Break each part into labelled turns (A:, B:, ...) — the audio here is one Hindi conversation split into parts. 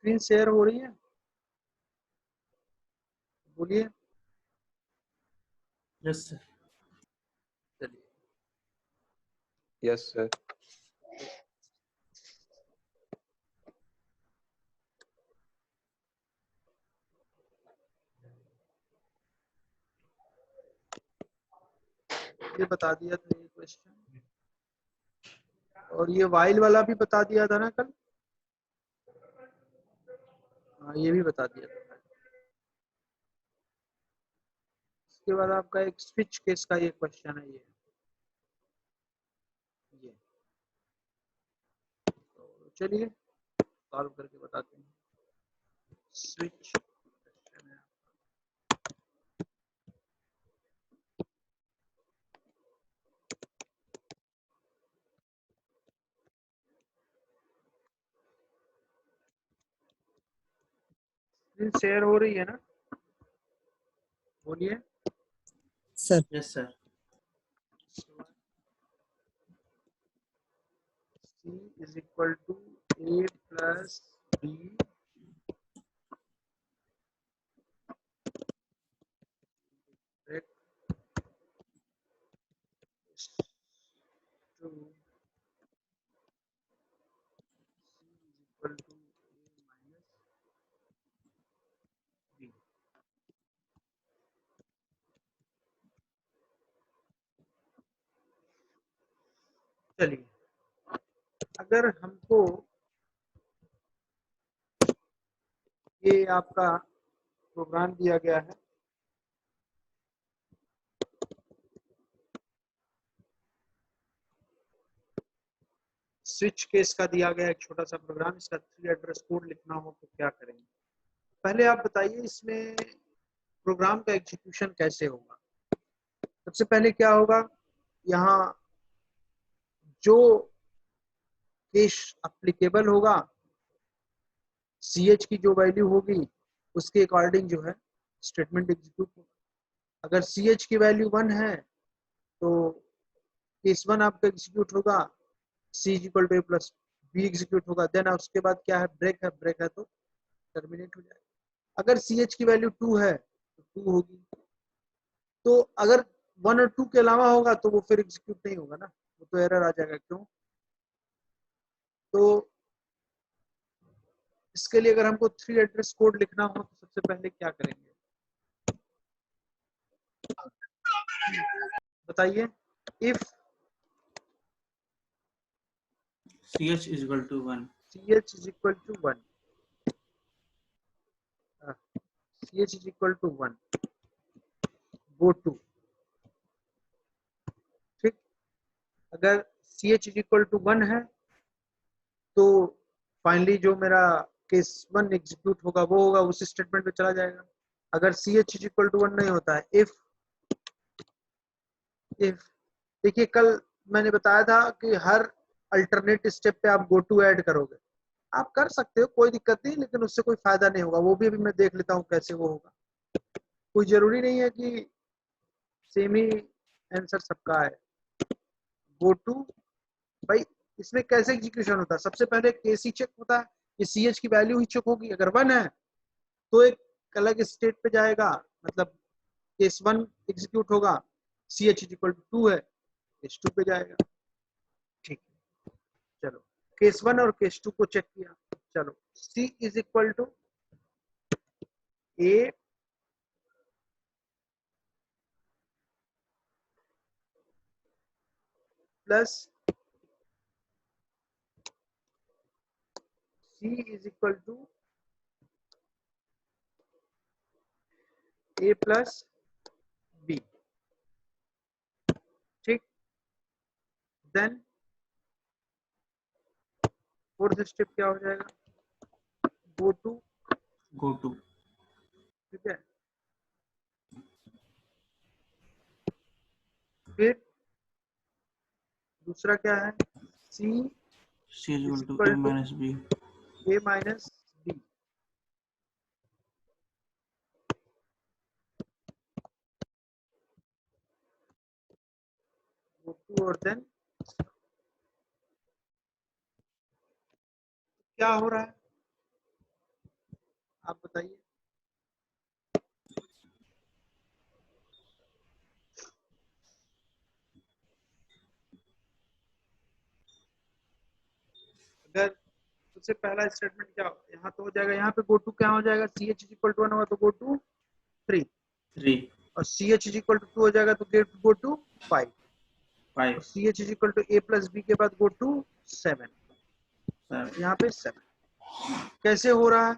A: स्क्रीन शेयर हो रही है? बोलिए।
B: Yes sir.
A: चलिए,
C: यस सर।
A: ये बता दिया था ये क्वेश्चन, और ये वाइल वाला भी बता दिया था ना कल। हाँ, ये भी बता दिया था। इसके बाद आपका एक स्विच केस का ये क्वेश्चन है। ये तो चलिए सॉल्व करके बताते हैं। स्विच स्क्रीन शेयर हो रही है ना? बोलिए।
D: Sir.
B: Yes sir.
A: C is equal to A plus B break to C is equal to A minus B। चलिए, अगर हमको ये आपका प्रोग्राम दिया गया है, स्विच केस का दिया गया एक छोटा सा प्रोग्राम, इसका 3 एड्रेस कोड लिखना हो तो क्या करेंगे? पहले आप बताइए इसमें प्रोग्राम का एग्जीक्यूशन कैसे होगा। सबसे पहले क्या होगा, यहाँ जो केस अप्लीकेबल होगा, ch की जो वैल्यू होगी उसके अकॉर्डिंग जो है स्टेटमेंट एग्जीक्यूट होगा। अगर ch की वैल्यू 1 है तो केस 1 आपका एग्जीक्यूट होगा, c equal to a plus b execute होगा। देन उसके बाद क्या है, ब्रेक है तो टर्मिनेट हो जाएगा। अगर ch की वैल्यू 2 है तो 2 होगी। तो अगर 1 और 2 के अलावा होगा तो वो फिर एग्जीक्यूट नहीं होगा ना, वो तो एरर आ जाएगा। क्यों? तो इसके लिए अगर हमको 3 एड्रेस कोड लिखना हो तो सबसे पहले क्या करेंगे बताइए। If
B: ch is equal to 1,
A: ch is equal to 1, ch is equal to 1, go to, ठीक। अगर ch is equal to 1 है तो फाइनली जो मेरा केस 1 एग्जीक्यूट होगा वो होगा, उस स्टेटमेंट पे चला जाएगा। अगर ch is equal to 1 नहीं होता है, इफ देखिए कल मैंने बताया था कि हर अल्टरनेट स्टेप पे आप गो टू ऐड करोगे। आप कर सकते हो, कोई दिक्कत नहीं, लेकिन उससे कोई फायदा नहीं होगा। वो भी अभी मैं देख लेता हूँ कैसे वो होगा। कोई जरूरी नहीं है कि सेम ही आंसर सबका है। गो टू, भाई इसमें कैसे एग्जीक्यूशन होता है, सबसे पहले केस ही चेक होता है, ये सी एच की वैल्यू ही चेक होगी। अगर 1 है तो एक अलग स्टेट पे जाएगा, मतलब केस 1 एग्जीक्यूट होगा, सी एच इक्वल टू 2 है, केस 2 पे जाएगा। ठीक है, चलो केस 1 और केस 2 को चेक किया। चलो C is equal to A plus C is equal to A plus B, ठीक। देन फोर्थ स्टेप क्या हो जाएगा, गो टू, ठीक है। फिर दूसरा क्या है, C
B: c is
A: is
B: equal to
A: equal
B: a
A: to
B: minus b,
A: A minus B, go to, और देन क्या हो रहा है, आप बताइए। अगर सबसे पहला स्टेटमेंट क्या होगा, यहाँ तो हो जाएगा, यहाँ पे गो टू क्या हो जाएगा, C H is equal to 1 होगा तो गो टू 3,
B: 3
A: और C H is equal to 2 हो जाएगा तो गो टू 5,
B: 5
A: और C H is equal to A plus B के बाद गो टू 7,
B: 7
A: यहाँ पे 7 कैसे हो रहा है।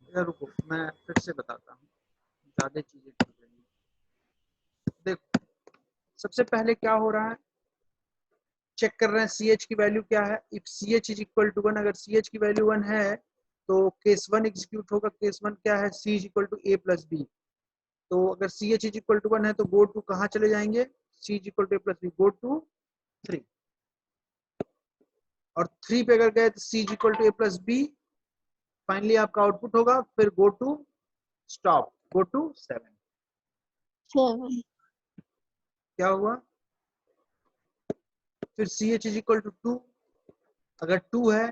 A: इधर रुको, मैं फिर से बताता हूँ, ज्यादा चीजें ठीक रहेंगी। देखो, सबसे पहले क्या हो रहा है, चेक कर रहे हैं सी एच की वैल्यू क्या है। If C H is equal to 1, अगर सी एच की वैल्यू 1 है तो केस 1 एग्जीक्यूट होगा। केस 1 क्या है, C is equal to A plus B. तो अगर C H is equal to 1 है तो गो टू कहाँ चले जाएंगे, C is equal to A plus B, go to 3, और 3 पे अगर गए तो C is equal to A plus B, finally आपका आउटपुट होगा, फिर go to stop, go to 7।
D: 7
A: क्या हुआ, फिर C H is equal to 2, अगर 2 है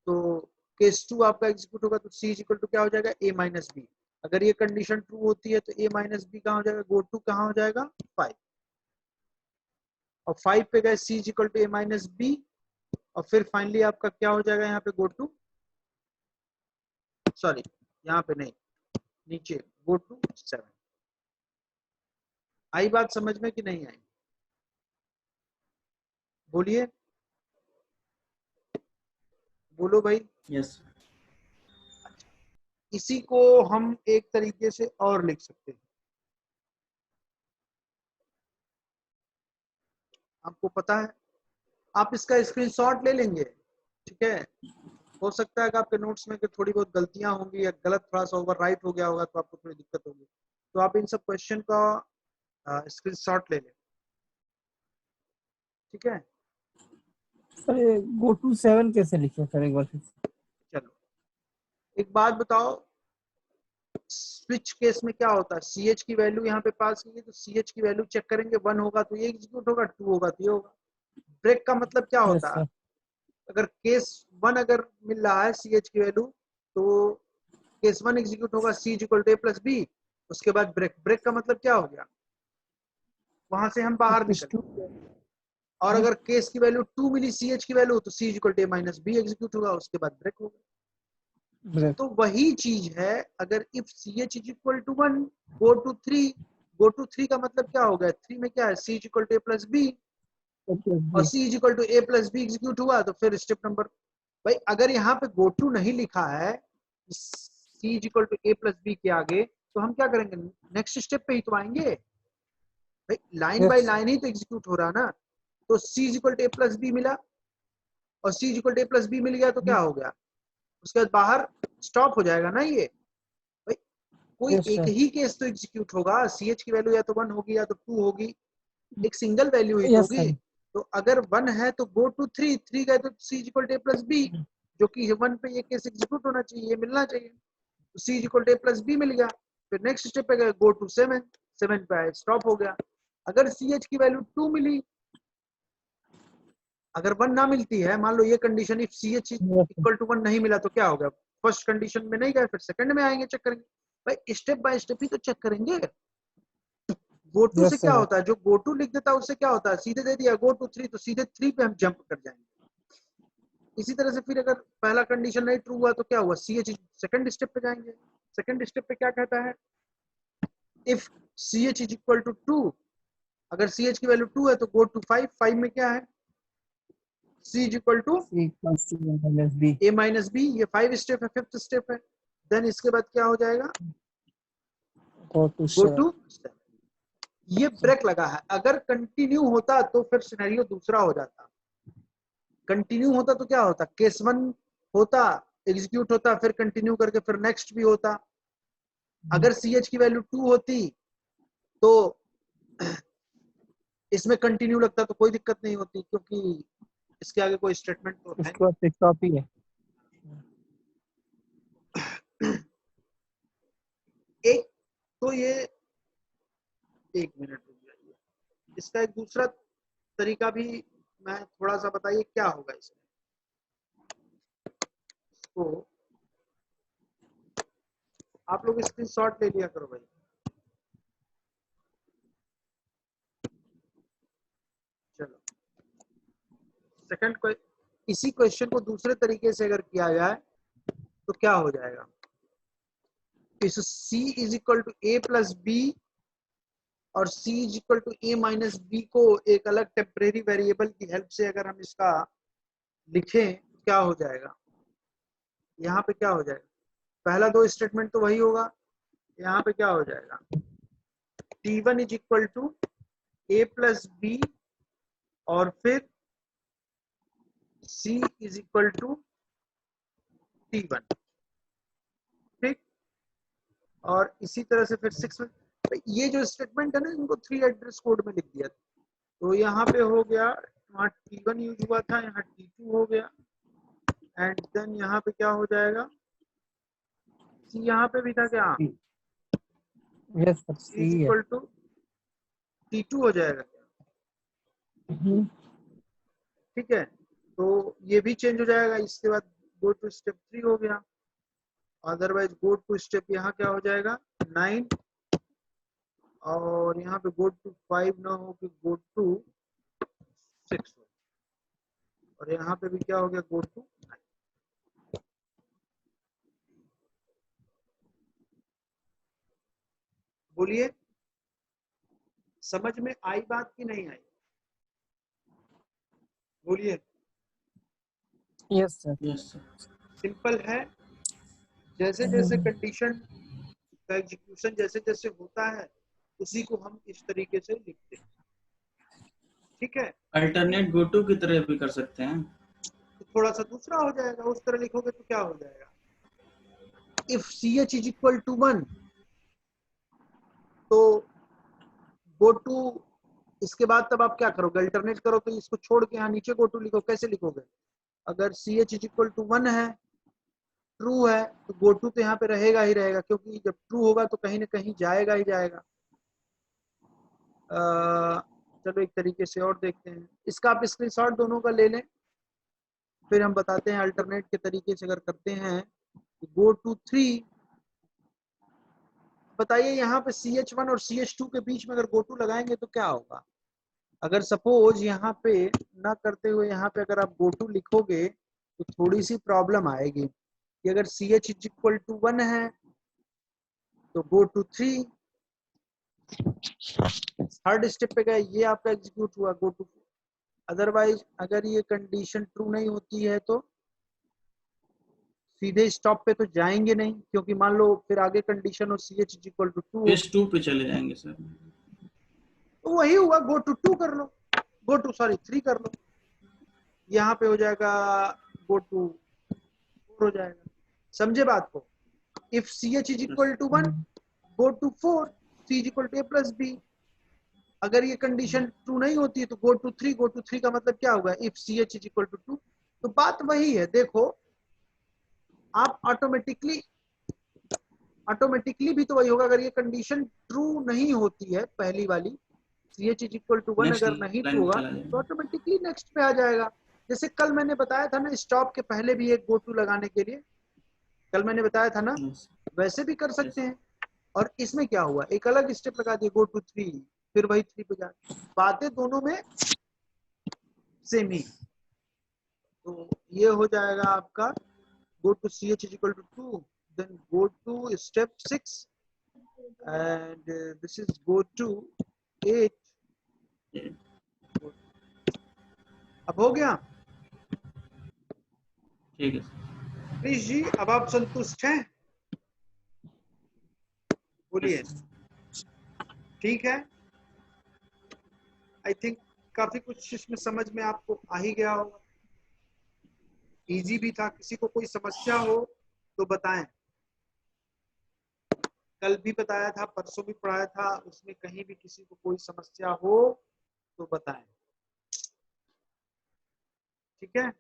A: तो केस 2 आपका एग्जीक्यूट होगा, तो सी इज इक्वल टू क्या हो जाएगा, ए माइनस बी। अगर ये कंडीशन ट्रू होती है तो ए माइनस बी कहाँ हो जाएगा, गो टू कहाँ हो जाएगा, 5, और 5 पे गए C is equal to A minus B, और फिर फाइनली आपका क्या हो जाएगा, यहाँ पे गो टू, सॉरी यहाँ पे नहीं, नीचे गो टू 7। आई बात समझ में कि नहीं आई, बोलिए, बोलो भाई।
B: यस
A: इसी को हम एक तरीके से और लिख सकते हैं, आपको पता है, आप इसका स्क्रीनशॉट ले लेंगे, ठीक है। हो सकता है कि आपके नोट्स में कि थोड़ी बहुत गलतियां होंगी या गलत थोड़ा सा ओवर राइट हो गया होगा तो आपको थोड़ी दिक्कत होगी, तो आप इन सब क्वेश्चन का स्क्रीनशॉट ले लें, ठीक है।
E: सर ये गो टू 7 कैसे लिखे सर, एक बार फिर से?
A: चलो एक बात बताओ, स्विच केस में क्या होता है, सी एच की वैल्यू यहाँ पे पास की है तो सी एच की वैल्यू चेक करेंगे, 1 होगा तो ये एग्जीक्यूट होगा, 2 होगा तो ये होगा। ब्रेक का मतलब क्या
E: यस
A: होता है,
E: सर।
A: अगर केस 1 अगर मिल रहा है सी एच की वैल्यू, तो केस 1 एग्जीक्यूट होगा, C is equal to A plus B, उसके बाद ब्रेक। ब्रेक का मतलब क्या हो गया, वहां से हम बाहर
E: कुछ
A: निकल, और अगर केस की वैल्यू 2 मिली सी एच की वैल्यू, तो C is equal to A minus B execute होगा, उसके बाद ब्रेक होगा।
E: ब्रेक।
A: तो वही चीज है, अगर if C H is equal to 1, go to 3, go to 3 का मतलब क्या हो गया, 3 में क्या है, C is equal to A plus B, और C is equal to A plus B execute हुआ, तो फिर स्टेप नंबर, भाई अगर यहाँ पे गो टू नहीं लिखा है C is equal to A plus B के आगे, तो हम क्या करेंगे, नेक्स्ट स्टेप पे ही तो आएंगे भाई, लाइन बाय लाइन ही तो एग्जीक्यूट हो रहा है ना। तो C is equal to A plus B मिला, और C is equal to A plus B मिल गया तो क्या हो गया, उसके बाद बाहर स्टॉप हो जाएगा ना ये भाई, कोई
E: यस
A: एक
E: सर।
A: ही केस तो एग्जीक्यूट होगा, सी एच की वैल्यू या तो 1 होगी या तो 2 होगी, एक सिंगल वैल्यू ही तो
E: यस
A: होगी।
E: सर।
A: तो अगर 1 है तो गो टू 3, 3 गए तो C is equal to A plus B, जो कि 1 पे ये केस एग्जीक्यूट होना चाहिए, ये मिलना चाहिए, तो C is equal to A plus B मिल गया। फिर नेक्स्ट स्टेप पे गए, गो टू 7, 7 पे आए स्टॉप हो गया। अगर सी एच की वैल्यू 2 मिली, अगर 1 ना मिलती है, मान लो ये condition, if C H equal to 1 नहीं मिला तो क्या होगा, फर्स्ट कंडीशन में नहीं गए, फिर सेकंड में आएंगे, चेक करेंगे भाई, स्टेप बाय स्टेप ही तो चेक करेंगे। गो टू से
E: यस
A: क्या
E: सर।
A: होता है, जो गो टू लिख देता है उससे क्या होता है, सीधे दे दिया गो टू 3, तो सीधे 3 पे हम जंप कर जाएंगे। इसी तरह से फिर अगर पहला कंडीशन नहीं ट्रू हुआ तो क्या हुआ, सी एच सेकंड स्टेप पे जाएंगे। सेकंड स्टेप पे क्या कहता है, if C H is equal to 2, अगर सी एच की वैल्यू 2 है तो गो टू 5, 5 में क्या है, C is equal to
E: C equals to minus B.
A: A minus B, ये 5 स्टेप है, 5th स्टेप है। देन इसके बाद क्या हो जाएगा,
E: गो टू
A: गो
E: 7।
A: टू, ये ब्रेक लगा है। अगर कंटिन्यू होता तो फिर सिनेरियो दूसरा हो जाता, कंटिन्यू होता तो क्या होता, केस 1 होता, एग्जीक्यूट होता, फिर कंटिन्यू करके फिर नेक्स्ट भी होता। अगर सी एच की वैल्यू 2 होती तो इसमें कंटिन्यू लगता तो कोई दिक्कत नहीं होती, क्योंकि इसके आगे कोई स्टेटमेंट तो है
E: उसके बाद स्टॉप ही है।
A: नहीं। एक तो ये, एक मिनट रुक जाइए, इसका एक दूसरा तरीका भी मैं थोड़ा सा, बताइए क्या होगा इसमें। इसको आप लोग स्क्रीनशॉट ले लिया करो भाई। चलो सेकंड, इसी क्वेश्चन को दूसरे तरीके से अगर किया जाए तो क्या हो जाएगा? इस c is equal to a plus B और c is equal to a minus B को एक अलग टेम्परेरी वेरिएबल की हेल्प से अगर हम इसका लिखें क्या हो जाएगा? यहाँ पे क्या हो जाएगा? पहला दो स्टेटमेंट तो वही होगा, यहाँ पे क्या हो जाएगा? t1 is equal to a plus B और फिर c is equal to t1, ठीक। और इसी तरह से फिर 6 में ये जो स्टेटमेंट है ना, इनको 3 एड्रेस कोड में लिख दिया। तो यहाँ पे हो गया, वहाँ t1 यूज हुआ था, यहाँ t2 हो गया, एंड देन यहाँ पे क्या हो जाएगा? c यहाँ पे भी था क्या?
E: Yes sir,
A: c is
E: C है।
A: इक्वल टू t2 हो जाएगा क्या? ठीक है, तो ये भी चेंज हो जाएगा। इसके बाद गो टू स्टेप 3 हो गया, अदरवाइज गो टू स्टेप यहाँ क्या हो जाएगा? 9, और यहाँ पे गो टू 5 ना हो कि गो टू 6 हो, और यहाँ पे भी क्या हो गया? Go to 9। बोलिए समझ में आई बात की नहीं आई? बोलिए।
E: Yes sir.
B: Yes sir.
A: Simple है, जैसे जैसे कंडीशन का एग्जीक्यूशन जैसे जैसे होता है उसी को हम इस तरीके से लिखते हैं, ठीक है।
B: अल्टरनेट गो टू की तरह भी कर सकते हैं।
A: तो थोड़ा सा दूसरा हो जाएगा, उस तरह लिखोगे तो क्या हो जाएगा? इफ ch इज इक्वल टू 1 तो गो टू, इसके बाद तब आप क्या करोगे? अल्टरनेट करो, तो इसको छोड़ के यहाँ नीचे गो टू लिखो। कैसे लिखोगे? अगर ch इज इक्वल टू 1 है, ट्रू है, तो गो टू तो यहाँ पे रहेगा ही रहेगा, क्योंकि जब ट्रू होगा तो कहीं ना कहीं जाएगा ही जाएगा। चलो एक तरीके से और देखते हैं, इसका आप स्क्रीनशॉट दोनों का ले लें, फिर हम बताते हैं अल्टरनेट के तरीके से अगर करते हैं। गो टू 3, बताइए यहाँ पे ch1 और ch2 के बीच में अगर गो टू लगाएंगे तो क्या होगा? अगर सपोज यहाँ पे ना करते हुए यहाँ पे अगर आप गो टू लिखोगे तो थोड़ी सी प्रॉब्लम आएगी कि अगर ch इज इक्वल टू 1 है तो गो टू 3, थर्ड स्टेप पे गए, ये आपका एग्जीक्यूट हुआ गो टू। अदरवाइज अगर ये कंडीशन ट्रू नहीं होती है तो सीधे स्टॉप पे तो जाएंगे नहीं, क्योंकि मान लो फिर आगे कंडीशन हो ch इज इक्वल टू 2 हो,
B: फेज 2 पे चले जाएंगे सर।
A: तो वही हुआ, गो टू 2 कर लो, गो टू सॉरी 3 कर लो, यहाँ पे हो जाएगा गो टू 4 हो जाएगा। समझे बात को? If ch is equal to 1 go to 4, c is equal to a plus B. अगर ये कंडीशन ट्रू नहीं होती है तो गो टू 3, गो टू 3 का मतलब क्या होगा? If ch is equal to 2। तो बात वही है, देखो आप ऑटोमेटिकली भी तो वही होगा। अगर ये कंडीशन ट्रू नहीं होती है पहली वाली, ch is equal to 1
B: next
A: अगर नहीं
B: लाइन
A: ट्रू
B: में
A: होगा
B: चला
A: तो
B: जाएगा।
A: ऑटोमेटिकली नेक्स्ट पे आ जाएगा। जैसे कल मैंने बताया था ना, स्टॉप के पहले भी एक गो टू लगाने के लिए, कल मैंने बताया था ना,
B: यस
A: वैसे भी कर सकते
B: यस।
A: हैं। और इसमें क्या हुआ, एक अलग स्टेप लगा दिया गो टू 3, फिर वही 3 पे जा, बातें दोनों में सेम ही। तो ये हो जाएगा आपका go to ch is equal to 2, then go to step 6 and this is go to 8। अब हो गया
B: ठीक है सर।
A: प्लीज जी, अब आप संतुष्ट हैं? बोलिए।
B: Yes sir.
A: ठीक है, आई थिंक काफी कुछ इसमें समझ में आपको आ ही गया होगा, इजी भी था। किसी को कोई समस्या हो तो बताएं, कल भी बताया था, परसों भी पढ़ाया था, उसमें कहीं भी किसी को कोई समस्या हो तो बताएं, ठीक है।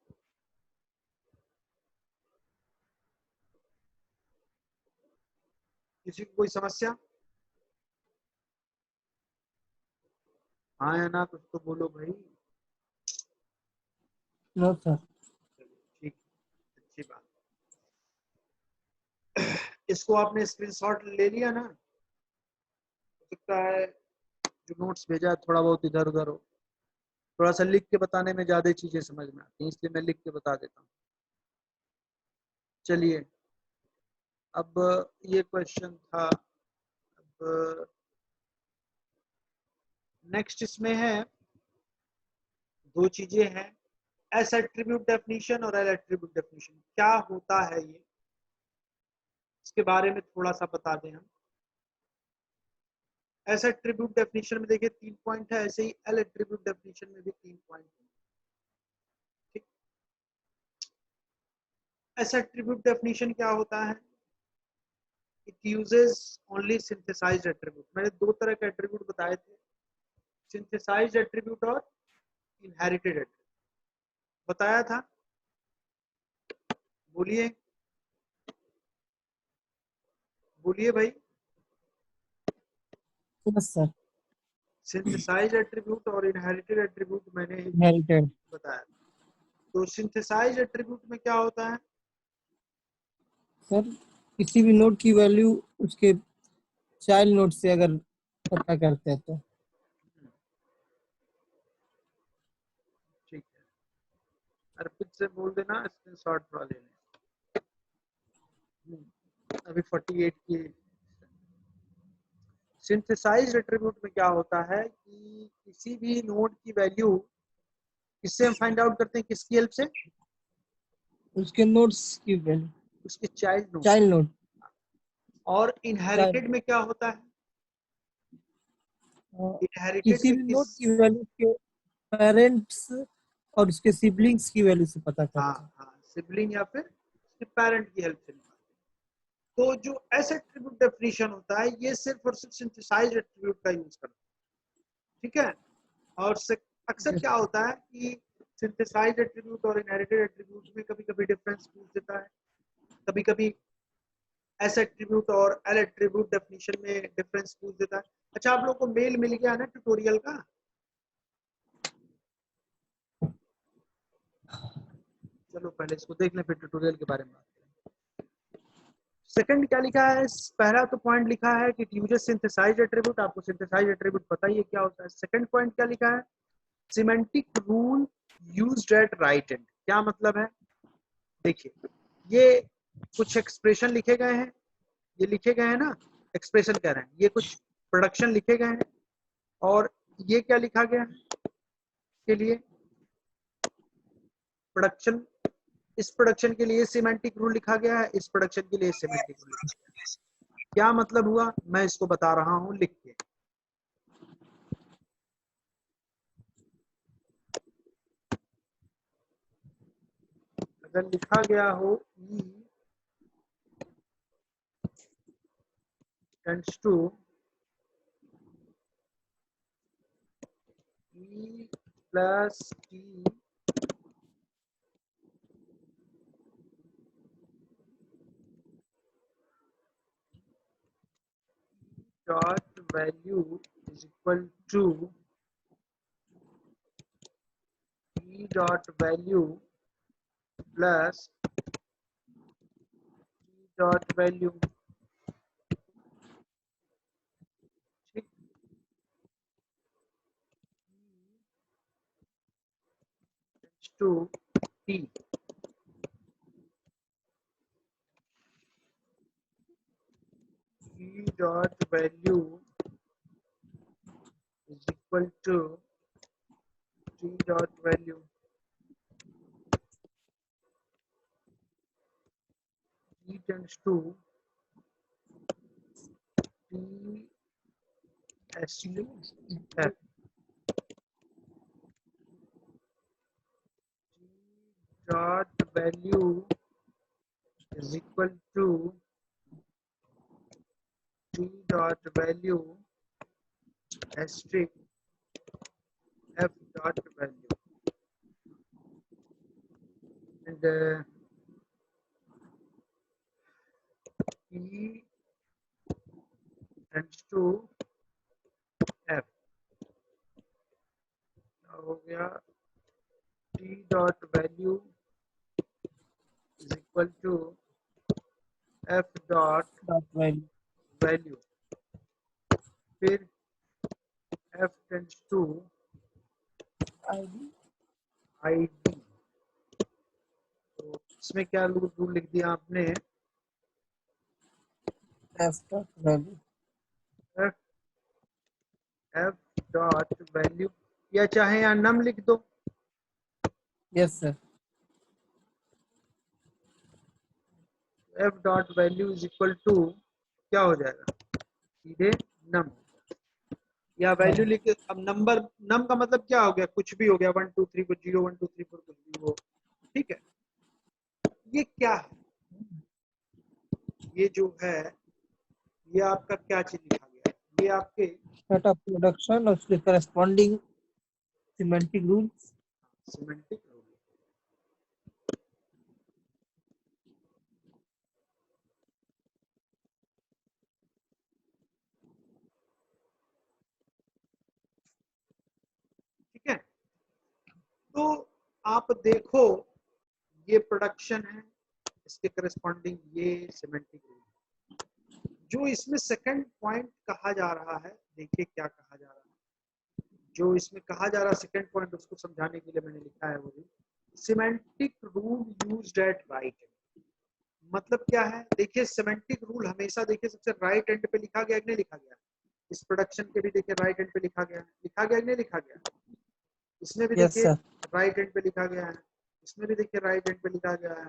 A: किसी को कोई समस्या? हाँ या ना, कुछ तो बोलो भाई।
E: No sir.
A: चलो ठीक, अच्छी बात। इसको आपने स्क्रीनशॉट ले लिया ना, हो सकता है जो नोट्स भेजा है थोड़ा बहुत इधर उधर हो, थोड़ा सा लिख के बताने में ज्यादा चीजें समझ में आती हैं, इसलिए मैं लिख के बता देता हूँ। चलिए अब ये क्वेश्चन था। अब नेक्स्ट इसमें है, दो चीजें हैं, एस एट्रीब्यूट डेफिनेशन और एल एट्रीब्यूट डेफिनेशन। क्या होता है ये, इसके बारे में थोड़ा सा बता दें हम। एस एट्रीब्यूट डेफिनेशन में देखिए 3 पॉइंट है, ऐसे ही एल एट्रीब्यूट डेफिनेशन में भी 3 पॉइंट है। ठीक, एस एट्रीब्यूट डेफिनेशन क्या होता है? It uses only synthesized attribute. मैंने दो तरह के एट्रीब्यूट बताए थे, सिंथेसाइज्ड एट्रीब्यूट और इनहेरिटेड एट्रीब्यूट बताया था। बोलिए बोलिए भाई।
E: Yes sir.
A: सिंथेसाइज्ड एट्रीब्यूट और इनहेरिटेड एट्रीब्यूट मैंने ही
E: इनहेरिटेड।
A: बताया। तो सिंथेसाइज्ड एट्रीब्यूट में क्या होता है?
E: सर किसी भी नोड की वैल्यू उसके चाइल्ड नोड से अगर पता करते हैं तो।
A: ठीक है, अर्पित से बोल देना स्क्रीनशॉट वाले ने। अभी 48 की। सिंथेसाइज्ड एट्रीब्यूट में क्या होता है कि किसी भी नोड की वैल्यू किससे हम फाइंड आउट करते हैं, किसकी हेल्प से?
E: उसके नोड्स की वैल्यू,
A: उसके चाइल्ड नोड।
E: Child node.
A: और इनहेरिटेड में क्या होता है? इनहेरिटेड
E: किसी
A: में
E: भी
A: किस,
E: नोड की वैल्यू के पेरेंट्स और उसके सिबलिंग्स की वैल्यू से पता करते हैं।
A: हाँ सिबलिंग या फिर उसके पेरेंट की हेल्प से निकालते हैं। तो जो एस एट्रीब्यूट डेफिनेशन होता है ये सिर्फ और सिर्फ सिंथेसाइज्ड एट्रीब्यूट का यूज करता है। ठीक है, और अक्सर क्या होता है कि सिंथेसाइज्ड एट्रीब्यूट और इनहेरिटेड एट्रीब्यूट में कभी कभी डिफरेंस पूछ देता है, कभी कभी एस एट्रीब्यूट और एल एट्रीब्यूट डेफिनेशन में डिफरेंस पूछ देता है। अच्छा, आप लोग को मेल मिल गया ना ट्यूटोरियल का? चलो पहले इसको देख लें फिर ट्यूटोरियल के बारे में बात करें। सेकंड क्या लिखा है? पहला तो पॉइंट लिखा है कि यूजेस सिंथेसाइज्ड एट्रीब्यूट। आपको सिंथेसाइज्ड एट्रीब्यूट पता ही है क्या होता है। सेकंड पॉइंट क्या लिखा है? Semantic rule used eight right and. क्या मतलब है? देखिए, ये कुछ एक्सप्रेशन लिखे गए हैं, ये लिखे गए हैं ना, एक्सप्रेशन कह रहे हैं, ये कुछ प्रोडक्शन लिखे गए हैं, और ये क्या लिखा गया है के लिए? प्रोडक्शन। इस प्रोडक्शन के लिए सिमेंटिक रूल लिखा गया है, इस प्रोडक्शन के लिए सिमेंटिक रूल लिखा गया है। क्या मतलब हुआ, मैं इसको बता रहा हूं लिख के। अगर लिखा गया हो E tends to E plus T dot value is equal to E dot value plus E dot value। ठीक, tends to T। E dot value is equal to T dot value। T tends to T asterisk F। T dot value is equal to T dot value asterisk F dot value। And E tends to F हो गया। T dot value is equal to F dot
E: value
A: value, फिर f tends to
E: ID
A: id। तो इसमें क्या रूल लिख दिया आपने,
E: F dot value
A: f f dot value, या चाहे यहाँ नम लिख दो।
E: Yes sir
A: f dot value is equal to क्या हो जाएगा, सीधे नम। या वैल्यू लिख, अब नंबर, नम का मतलब क्या हो गया, कुछ भी हो गया, 1 2 3 4 0 1 2 3 4 कुछ भी हो, ठीक है। ये क्या है, ये जो है ये आपका क्या चीज लिखा गया है, ये आपके
E: सेट ऑफ प्रोडक्शन और उसके corresponding semantic rules.
A: Semantic rule. ठीक है, तो आप देखो ये प्रोडक्शन है, इसके करस्पॉन्डिंग ये सिमेंटिक रूल। जो इसमें सेकंड पॉइंट कहा जा रहा है, देखिए क्या कहा जा रहा है, जो इसमें कहा जा रहा है सेकंड पॉइंट, उसको समझाने के लिए मैंने लिखा है वो, semantic rule used eight right. मतलब क्या है, देखिए सिमेंटिक रूल हमेशा देखिए सबसे राइट एंड पे लिखा गया, नहीं लिखा गया, इस प्रोडक्शन के भी देखिए राइट एंड पे लिखा गया है, लिखा गया नहीं लिखा गया, इसमें भी
E: यस
A: देखिए
E: सर
A: राइट एंड पे लिखा गया है, इसमें भी देखिए राइट एंड पे लिखा गया है,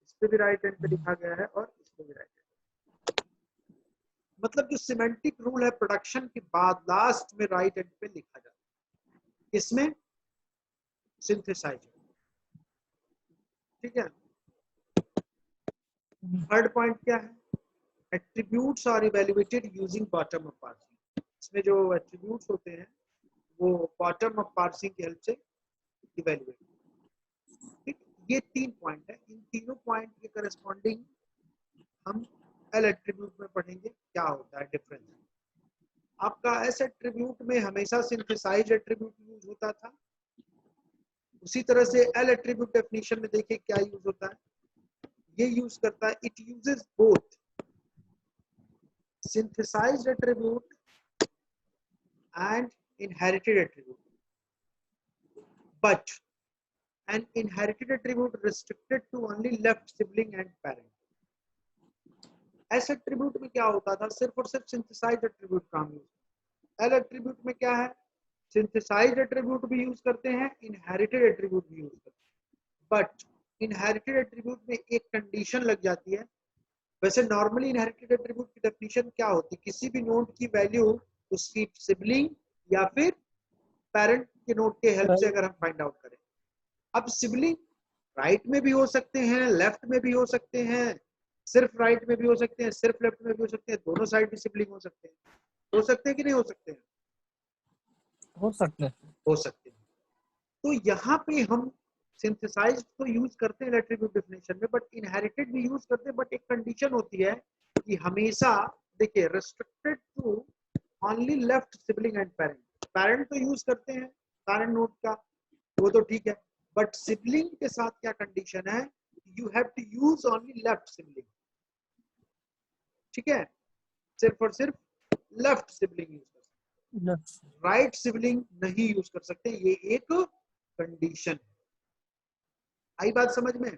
A: इस पे भी राइट एंड पे लिखा गया है, और इस पे भी राइट एंड। मतलब जो सिमेंटिक रूल है प्रोडक्शन के बाद लास्ट में राइट एंड पे लिखा जाता है, इसमें सिंथेसाइजर। ठीक है, थर्ड पॉइंट क्या है, attributes are evaluated using bottom up parsing. इसमें जो एट्रीब्यूट्स होते हैं वो बॉटम अप पार्सिंग की हेल्प से इवैल्यूएट। ठीक, ये 3 पॉइंट है, इन तीनों पॉइंट के करस्पॉन्डिंग हम एल एट्रीब्यूट में पढ़ेंगे क्या होता है डिफरेंस। आपका एस एट्रीब्यूट में हमेशा सिंथेसाइज एट्रीब्यूट यूज होता था, उसी तरह से एल एट्रीब्यूट डेफिनेशन में देखिए क्या यूज होता है, ये यूज करता है, it uses both synthesized attribute and inherited attribute, but an inherited attribute restricted to only left sibling and parent। S attribute में क्या होता था, सिर्फ और सिर्फ सिंथेसाइज एट्रीब्यूट काम यूज। एल एट्रीब्यूट में क्या है, सिंथेसाइज एट्रीब्यूट भी यूज करते हैं, इनहेरिटेड एट्रीब्यूट भी यूज करते हैं, बट इनहेरिटेड एट्रीब्यूट में एक कंडीशन लग जाती है। वैसे नॉर्मली इनहेरिटेड एट्रीब्यूट की डेफिनेशन क्या होती है, किसी भी नोड की वैल्यू उसकी सिबलिंग या फिर पेरेंट के नोड के हेल्प से अगर हम फाइंड आउट करें। अब सिबलिंग राइट में भी हो सकते हैं, लेफ्ट में भी हो सकते हैं, सिर्फ राइट में भी हो सकते हैं, सिर्फ लेफ्ट में भी हो सकते हैं, दोनों साइड भी सिबलिंग हो सकते हैं। हो सकते हैं कि नहीं हो सकते हैं?
E: हो सकते हैं।
A: हो सकते हैं। तो यहाँ पे हम सिंथेसाइज तो यूज करते हैं एट्रीब्यूट डेफिनेशन में, बट इनहेरिटेड भी यूज करते हैं, बट एक कंडीशन होती है कि हमेशा देखिए restricted to only left sibling and parent. Parent तो यूज करते हैं पेरेंट नोड का, वो तो ठीक है, बट सिबलिंग के साथ क्या कंडीशन है, you have to use only left sibling. ठीक है, सिर्फ और सिर्फ लेफ्ट सिबलिंग यूज कर सकते, राइट सिबलिंग नहीं यूज कर सकते, ये एक कंडीशन है। आई बात समझ में?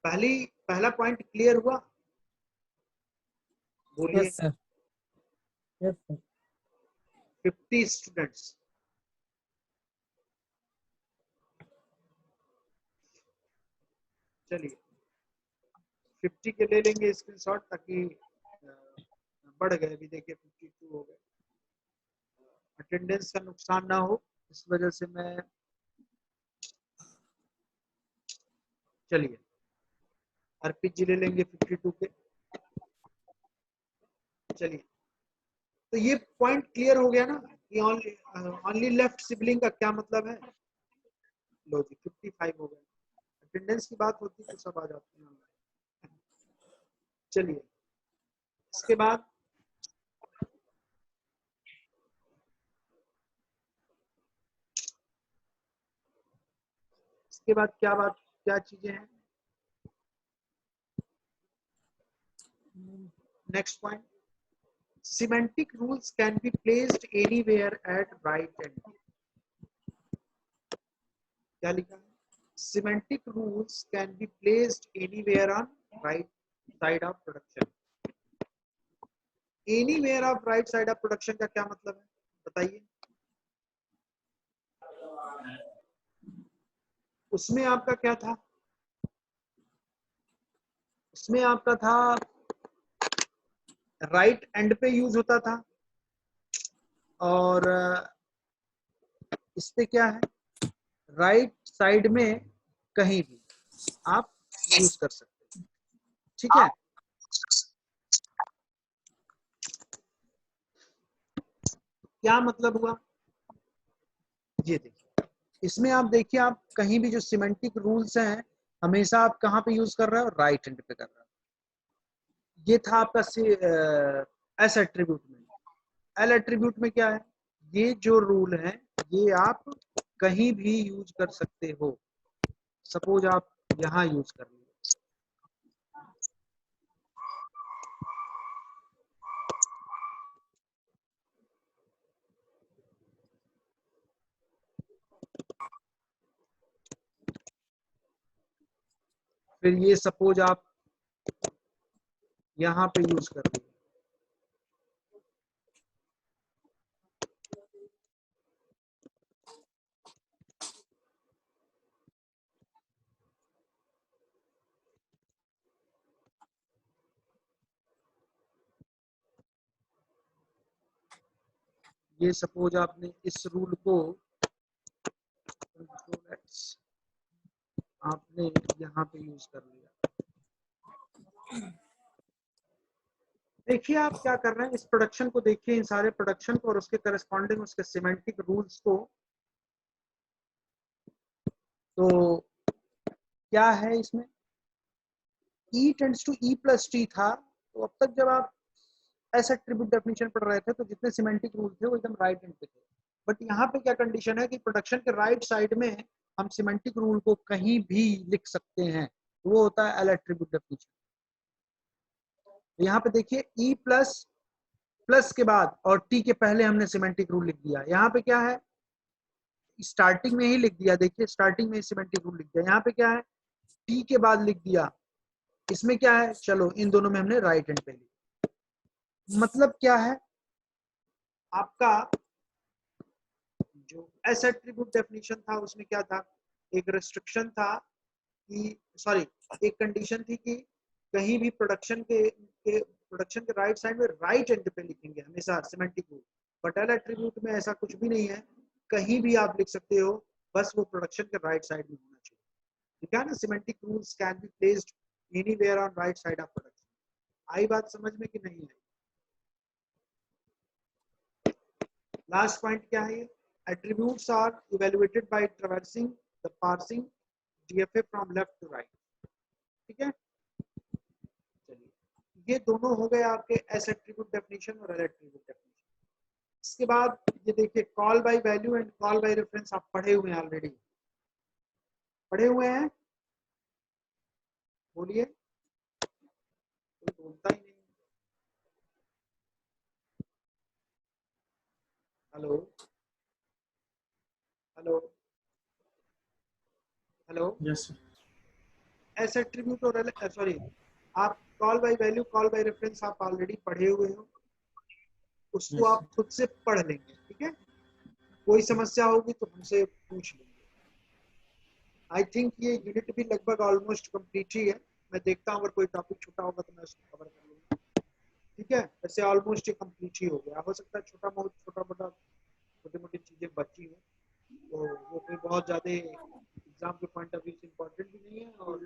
A: पहला पॉइंट क्लियर हुआ? बोलिए।
E: Yes sir yes sir
A: 50 students, चलिए 50 के ले लेंगे स्क्रीनशॉट, ताकि बढ़ गए, अभी देखिए 52 हो गए, अटेंडेंस का नुकसान ना हो, इस वजह से मैं, चलिए अर्पित जी ले लेंगे 52 के। चलिए, तो ये पॉइंट क्लियर हो गया ना कि ओनली लेफ्ट सिबलिंग का क्या मतलब है। लो जी 55 हो गए, अटेंडेंस की बात होती तो सब आ जाते हैं। चलिए इसके बाद क्या चीजें हैं, next point, semantic rules can be placed anywhere at right angle. क्या लिखा है? Semantic rules can be placed anywhere on right side of production. Anywhere of right side of production का क्या मतलब है बताइए? उसमें आपका क्या था? उसमें आपका था राइट एंड पे यूज होता था, और इस पे क्या है? राइट साइड में कहीं भी आप यूज कर सकते हैं, ठीक है? क्या मतलब हुआ ये देखिए, इसमें आप देखिए, आप कहीं भी जो सिमेंटिक रूल्स हैं हमेशा आप कहाँ पे यूज कर रहे हो? राइट एंड पे कर रहे हो। ये था आपका एस एट्रीब्यूट में। एल एट्रीब्यूट में क्या है? ये जो रूल है ये आप कहीं भी यूज कर सकते हो। सपोज आप यहाँ यूज कर लीजिए, फिर ये सपोज आप यहाँ पे यूज कर लीजिए, ये सपोज आपने इस रूल को आपने यहाँ पे यूज कर लिया। देखिए आप क्या कर रहे हैं, इस प्रोडक्शन को देखिए, इन सारे प्रोडक्शन को और उसके करस्पॉन्डिंग उसके सिमेंटिक रूल्स को। तो क्या है इसमें? E tends to E plus T था, तो अब तक जब आप एस एट्रीब्यूट डेफिनेशन पढ़ रहे थे तो जितने सिमेंटिक रूल थे वो एकदम राइट एंड पे थे। बट यहाँ पे क्या कंडीशन है कि प्रोडक्शन के राइट साइड में हम सिमेंटिक रूल को कहीं भी लिख सकते हैं, तो वो होता है एल एट्रीब्यूट डेफिनेशन। यहाँ पे देखिए E प्लस प्लस के बाद और T के पहले हमने सिमेंटिक रूल लिख दिया। यहाँ पे क्या है? स्टार्टिंग में ही लिख दिया, देखिए स्टार्टिंग में सिमेंटिक रूल लिख दिया। यहाँ पे क्या है? T के बाद लिख दिया। इसमें क्या है? चलो इन दोनों में हमने राइट एंड पे लिखा। मतलब क्या है? आपका जो एस एट्रीब्यूट डेफिनेशन था उसमें क्या था? एक रेस्ट्रिक्शन था कि सॉरी एक कंडीशन थी कि कहीं भी प्रोडक्शन के राइट साइड में राइट एंड पे लिखेंगे हमेशा semantic rule. But L attribute में ऐसा कुछ भी नहीं है, कहीं भी आप लिख सकते हो, बस वो प्रोडक्शन के राइट साइड में होना चाहिए। ठीक है ना? Semantic rules can be placed anywhere on right side of production. आई बात समझ में कि नहीं है? लास्ट पॉइंट क्या है? Attributes are evaluated by traversing the parsing DFA from left to right. ठीक है? चलिए, ये दोनों हो गए आपके एस एट्रीब्यूट डेफिनेशन और एल एट्रीब्यूट डेफिनेशन। इसके बाद ये देखिए call by value and call by reference आप पढ़े हुए हैं, ऑलरेडी पढ़े हुए हैं। बोलिए, कोई बोलता ही नहीं। Hello hello hello.
B: Yes sir.
A: S attribute और सॉरी आप call by value call by reference आप ऑलरेडी पढ़े हुए हो, उसको
B: Yes,
A: आप खुद से पढ़ लेंगे। ठीक है? कोई समस्या होगी तो हमसे पूछ लेंगे। आई थिंक ये यूनिट भी लगभग ऑलमोस्ट कंप्लीट ही है। मैं देखता हूँ अगर कोई टॉपिक छूटा होगा तो मैं उसको कवर कर लूँगा। ठीक है? वैसे ऑलमोस्ट ये कंप्लीट ही हो गया। हो सकता है छोटा मोटा छोटी मोटी चीजें बची हो, तो वो कोई बहुत ज्यादा एग्जाम के पॉइंट ऑफ व्यू से इम्पोर्टेंट भी नहीं है, और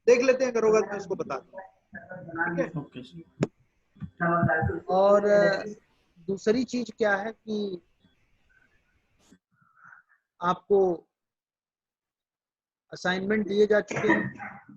A: देख लेते हैं, अगर होगा तो मैं उसको बता दूंगा। ठीक है?
B: Okay sir.
A: और दूसरी चीज क्या है कि आपको असाइनमेंट दिए जा चुके हैं।